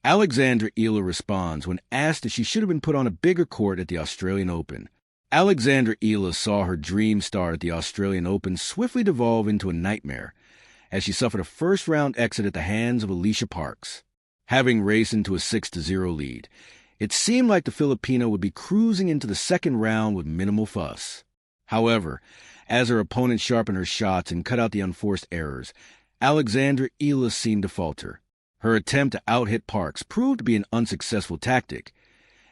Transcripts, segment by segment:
Alexandra Eala responds when asked if she should have been put on a bigger court at the Australian Open. Alexandra Eala saw her dream start at the Australian Open swiftly devolve into a nightmare as she suffered a first-round exit at the hands of Alycia Parks. Having raced into a 6-0 lead, it seemed like the Filipino would be cruising into the second round with minimal fuss. However, as her opponent sharpened her shots and cut out the unforced errors, Alexandra Eala seemed to falter. Her attempt to out-hit Parks proved to be an unsuccessful tactic,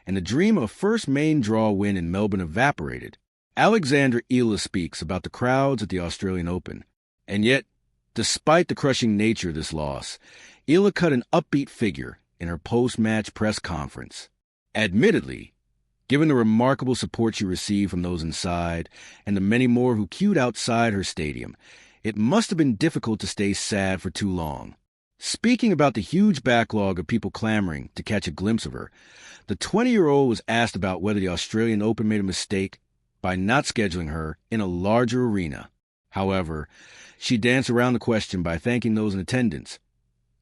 and the dream of a first main draw win in Melbourne evaporated. Alexandra Eala speaks about the crowds at the Australian Open, and yet, despite the crushing nature of this loss, Eala cut an upbeat figure in her post-match press conference. Admittedly, given the remarkable support she received from those inside and the many more who queued outside her stadium, it must have been difficult to stay sad for too long. Speaking about the huge backlog of people clamoring to catch a glimpse of her, the 20-year-old was asked about whether the Australian Open made a mistake by not scheduling her in a larger arena. However, she danced around the question by thanking those in attendance.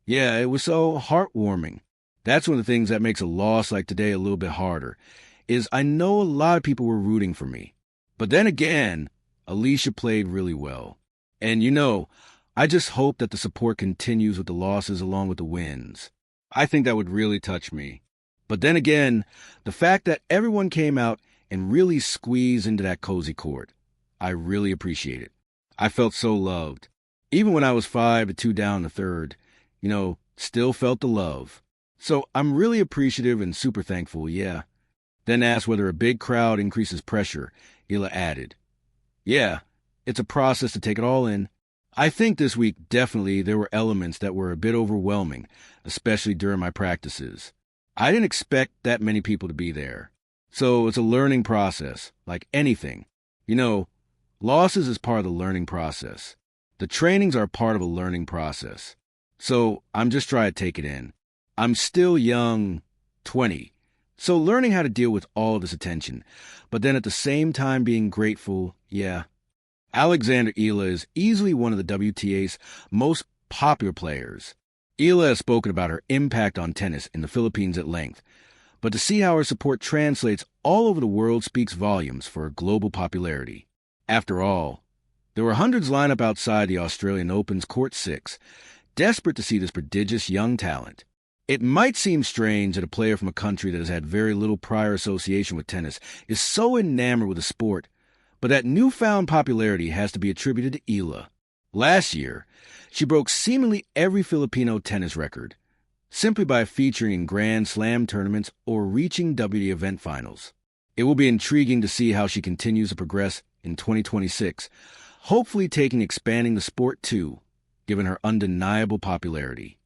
"Yeah, it was so heartwarming. That's one of the things that makes a loss like today a little bit harder, is I know a lot of people were rooting for me. But then again, Alycia played really well. And I just hope that the support continues with the losses along with the wins. I think that would really touch me. But then again, the fact that everyone came out and really squeezed into that cozy court, I really appreciate it. I felt so loved. Even when I was 5-2 down in the third, still felt the love. So I'm really appreciative and super thankful, yeah." Then asked whether a big crowd increases pressure, Eala added, "Yeah, it's a process to take it all in. I think this week definitely there were elements that were a bit overwhelming, especially during my practices. I didn't expect that many people to be there. So it's a learning process, like anything. Losses is part of the learning process. The trainings are part of a learning process. So I'm just trying to take it in. I'm still young, 20, so learning how to deal with all this attention, but then at the same time being grateful, yeah." Alexandra Eala is easily one of the WTA's most popular players. Eala has spoken about her impact on tennis in the Philippines at length, but to see how her support translates all over the world speaks volumes for her global popularity. After all, there were hundreds lined up outside the Australian Open's Court 6, desperate to see this prodigious young talent. It might seem strange that a player from a country that has had very little prior association with tennis is so enamored with the sport, but that newfound popularity has to be attributed to Eala. Last year, she broke seemingly every Filipino tennis record, simply by featuring in Grand Slam tournaments or reaching WTA event finals. It will be intriguing to see how she continues to progress in 2026, hopefully expanding the sport too, given her undeniable popularity.